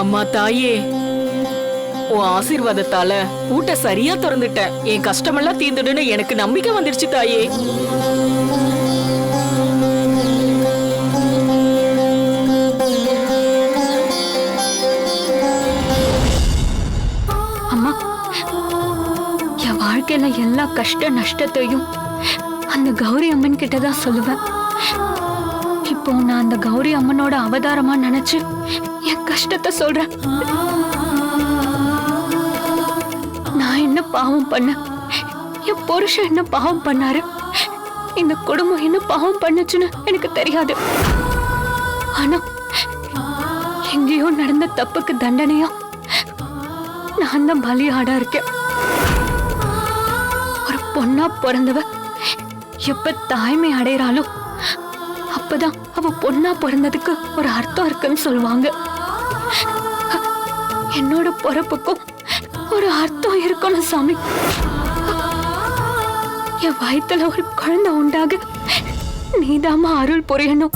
அம்மா தாயே, உன் ஆசீர்வாதத்தால ஊட்ட சரியா திறந்துட்டேன். என் கஷ்டமெல்லாம் தீர்ந்துடுன்னு எனக்கு நம்பிக்கை வந்துருச்சு தாயே. அம்மா, என் வாழ்க்கையில எல்லா கஷ்ட நஷ்டத்தையும் அந்த கௌரி அம்மன் கிட்டதான் சொல்லுவேன். இப்போ நான் அந்த கௌரி அம்மனோட அவதாரமா நினைச்சு என் கஷ்டத்தை சொல்றேன். நான் என்ன பாவம் பண்ண, என் புருஷன் என்ன பாவம் பண்ணாரு, இந்த குடும்பம் என்ன பாவம் பண்ணுச்சுன்னு எனக்கு தெரியாது. ஆனா எங்கேயோ நடந்த தப்புக்கு தண்டனையா நான் தான் பலியாடா இருக்கேன். ஒரு பொண்ணா பிறந்தவ எப்ப தாய்மை அடையறாளோ அப்பதான் அவ பொண்ணா பிறந்ததுக்கு ஒரு அர்த்தம் இருக்குன்னு சொல்லுவாங்க. என்னோட பிறப்புக்கும் ஒரு அர்த்தம் இருக்கணும் சாமி. என் வயித்துல ஒரு குழந்தை உண்டாக நீதாமா அருள் புரியணும்.